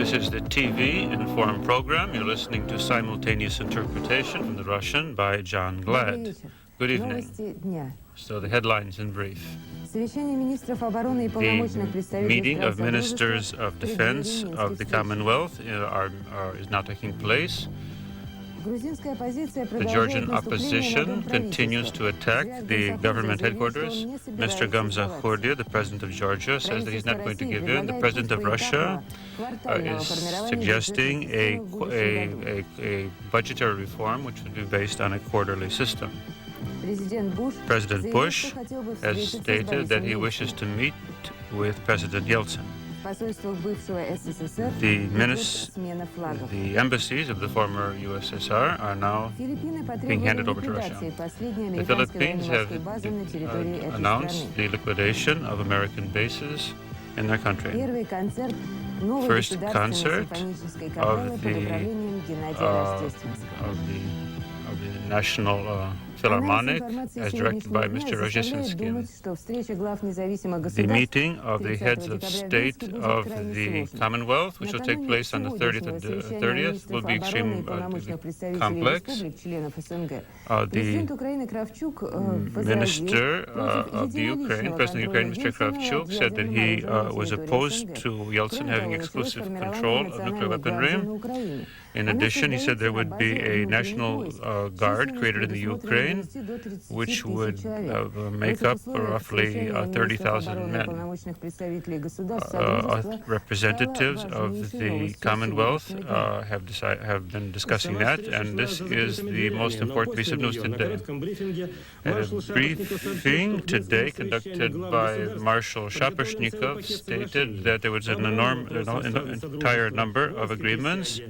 This is the TV INFORM program. You're listening to simultaneous interpretation from the Russian by John Glad. Good evening. So the headlines in brief. The meeting of ministers of defense of the Commonwealth is now taking place. The Georgian opposition continues to attack the government headquarters. Mr. Gamzakhodlia, the president of Georgia, says that he's not going to give in. The president of Russia is suggesting a budgetary reform which would be based on a quarterly system. President Bush has stated that he wishes to meet with President Yeltsin. The embassies of the former USSR are now being handed over to Russia. The Philippines have announced the liquidation of American bases in their country. First concert of the National Philharmonic, as directed by Mr. Rozhesensky. The meeting of the heads of state of the Commonwealth, which will take place on the 30th, will be extremely complex. The minister of the Ukraine, President of Ukraine, Mr. Kravchuk, said that he was opposed to Yeltsin having exclusive control of nuclear weaponry. In addition, he said there would be a national guard created in the Ukraine, which would make up roughly 30,000 men. Representatives of the Commonwealth have been discussing that, and this is the most important piece of news today. A briefing today conducted by Marshal Shaposhnikov stated that there was an entire number of agreements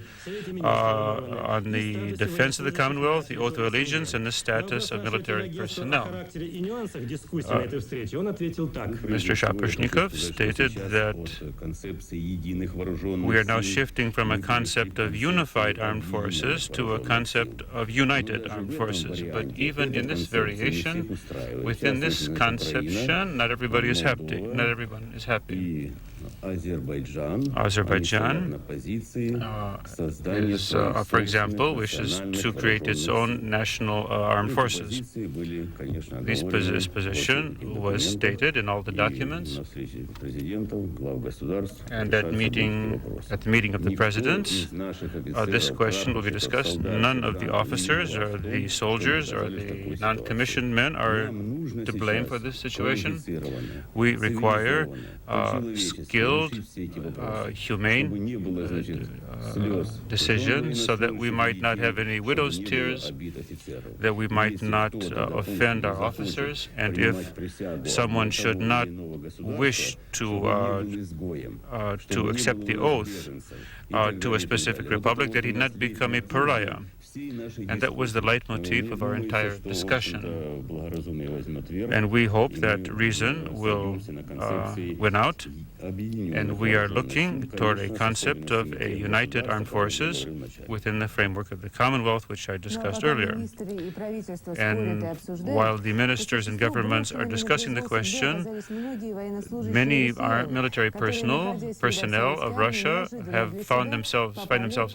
on the defense of the Commonwealth, the oath of allegiance, and the status of military personnel. Mr. Shaposhnikov stated that we are now shifting from a concept of unified armed forces to a concept of united armed forces. But even in this variation, within this conception, not everybody is happy. Not everyone is happy. Azerbaijan for example, wishes to create its own national armed forces. This position was stated in all the documents, and at the meeting of the presidents, this question will be discussed. None of the officers or the soldiers or the non-commissioned men are to blame for this situation. We require skilled, humane decisions so that we might not have any widow's tears, that we might not offend our officers, and if someone should not wish to accept the oath to a specific republic, that he not become a pariah. And that was the leitmotif of our entire discussion. And we hope that reason will win out, and we are looking toward a concept of a united armed forces within the framework of the Commonwealth, which I discussed earlier. And while the ministers and governments are discussing the question, many military personnel of Russia have find themselves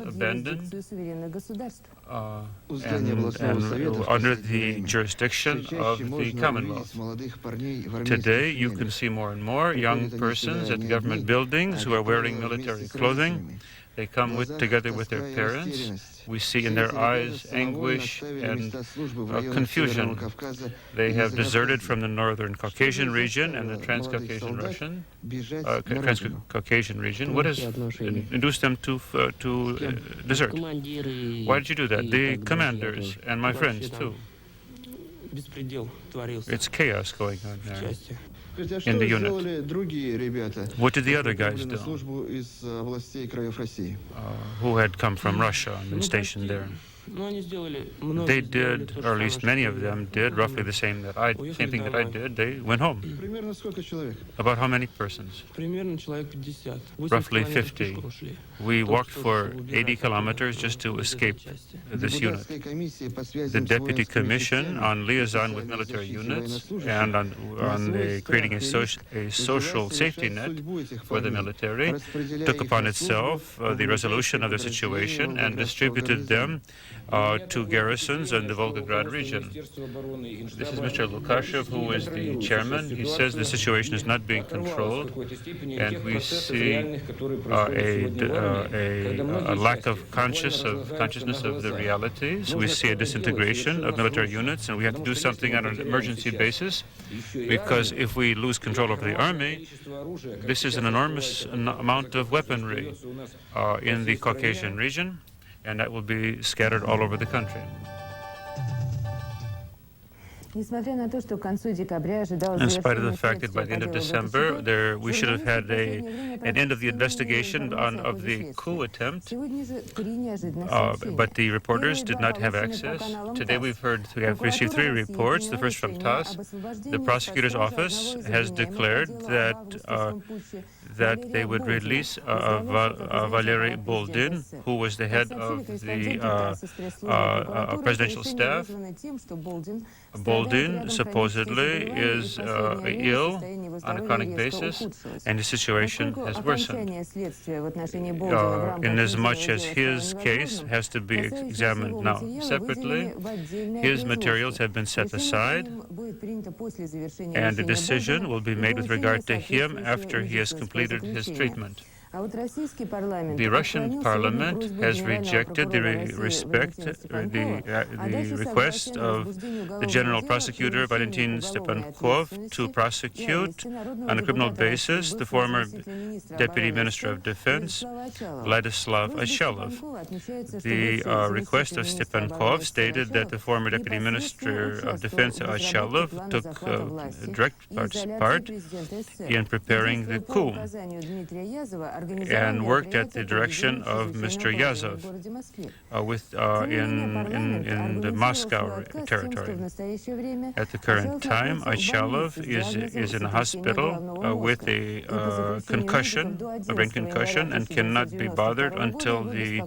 abandoned and under the jurisdiction of the Commonwealth. Today, you can see more and more young persons at government buildings who are wearing military clothing. They come together with their parents. We see in their eyes anguish and confusion. They have deserted from the Northern Caucasian region and the Transcaucasian region. What has induced them to desert? Why did you do that? The commanders and my friends too. It's chaos going on there in the unit. What did the other guys do who had come from Russia and been stationed there? They did, or at least many of them did, roughly the same thing that I did. They went home. About how many persons? Roughly 50. We walked for 80 kilometers just to escape this unit. The Deputy Commission on Liaison with Military Units and on creating a social safety net for the military took upon itself the resolution of the situation and distributed them to garrisons in the Volgograd region. This is Mr. Lukashev, who is the chairman. He says the situation is not being controlled, and we see a lack of consciousness of the realities. We see a disintegration of military units, and we have to do something on an emergency basis, because if we lose control over the army, this is an enormous amount of weaponry in the Caucasian region, and that will be scattered all over the country. In spite of the fact that by the end of December we should have had an end of the investigation of the coup attempt, but the reporters did not have access. Today we have received 3 reports. The first from TASS. The prosecutor's office has declared that they would release Valery Boldin, who was the head of the presidential staff. Boldin supposedly is ill on a chronic basis, and his situation has worsened. Inasmuch as his case has to be examined now separately, his materials have been set aside, and a decision will be made with regard to him after he has completed his treatment. The Russian Parliament has rejected the request of the General Prosecutor Valentin Stepankov to prosecute on a criminal basis the former Deputy Minister of Defense, Vladislav Achelov. The request of Stepankov stated that the former Deputy Minister of Defense, Achelov, took direct part in preparing the coup and worked at the direction of Mr. Yazov in the Moscow territory. At the current time, Achelov is in a hospital with a concussion, a brain concussion, and cannot be bothered until the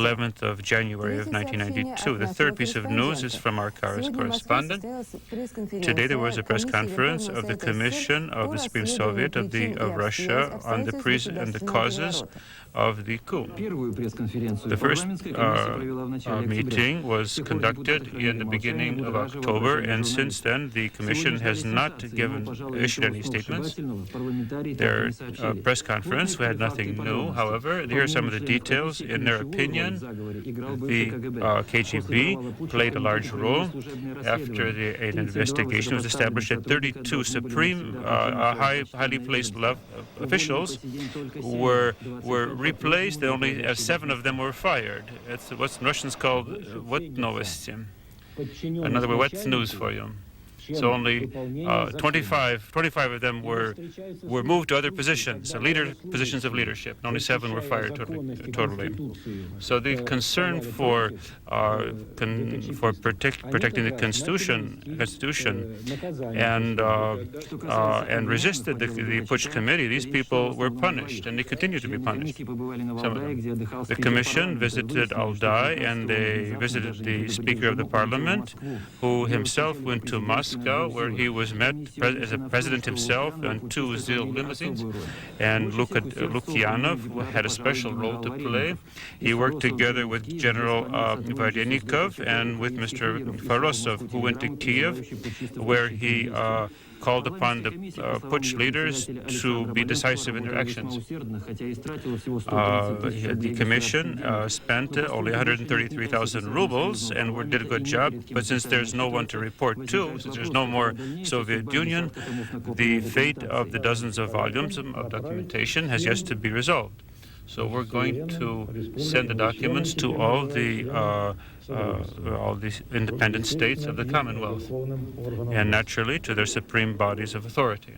11th of January of 1992. The third piece of news is from our correspondent. Today there was a press conference of the Commission of the Supreme Soviet of Russia on the causes of the coup. The first meeting was conducted in the beginning of October, and since then the Commission has not issued any statements. Their press conference had nothing new. However, here are some of the details. In their opinion, the KGB played a large role after an investigation was established that 32 supreme highly placed officials were replaced, and only 7 of them were fired. It's what's in Russians called "what новости." Another way, what's news for you? So only 25 of them were moved to other positions, positions of leadership. And only 7 were fired totally. So the concern for protecting the Constitution and resisted the Putsch Committee. These people were punished, and they continue to be punished. Some of them. The Commission visited Alday, and they visited the Speaker of the Parliament, who himself went to Moscow, where he was met as a president himself on 2 ZIL limousines, and Lukyanov had a special role to play. He worked together with General Varenikov and with Mr. Farosov, who went to Kiev, where he called upon the Putsch leaders to be decisive in their actions. The Commission spent only 133,000 rubles and did a good job, but since there's no one to report to, since there's no more Soviet Union, the fate of the dozens of volumes of documentation has yet to be resolved. So we're going to send the documents to all the independent states of the Commonwealth, and naturally to their supreme bodies of authority.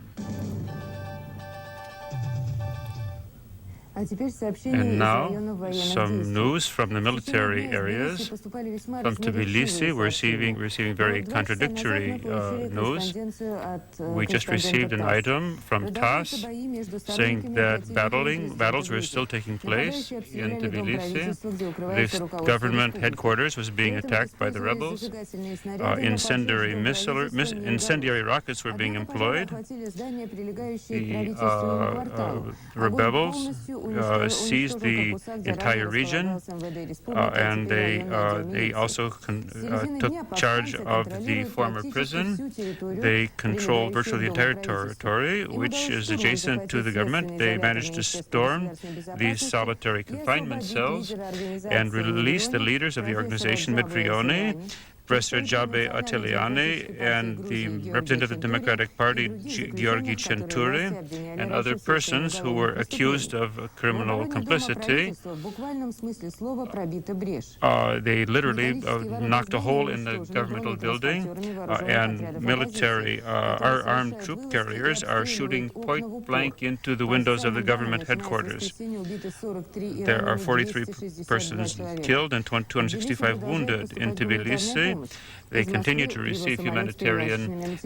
And now, some news from the military areas. From Tbilisi, we're receiving very contradictory news. We just received an item from TASS saying that battles were still taking place in Tbilisi. This government headquarters was being attacked by the rebels. Incendiary rockets were being employed. The rebels seized the entire region, and they also took charge of the former prison. They controlled virtually the entire territory, which is adjacent to the government. They managed to storm these solitary confinement cells and release the leaders of the organization, Mitrione, Professor Jabe Ateliani, and the representative of the Democratic Party, Georgi Centuri, and other persons who were accused of criminal complicity. They literally knocked a hole in the governmental building, and military, our armed troop carriers are shooting point blank into the windows of the government headquarters. There are 43 persons killed and 265 wounded in Tbilisi. They continue to receive humanitarian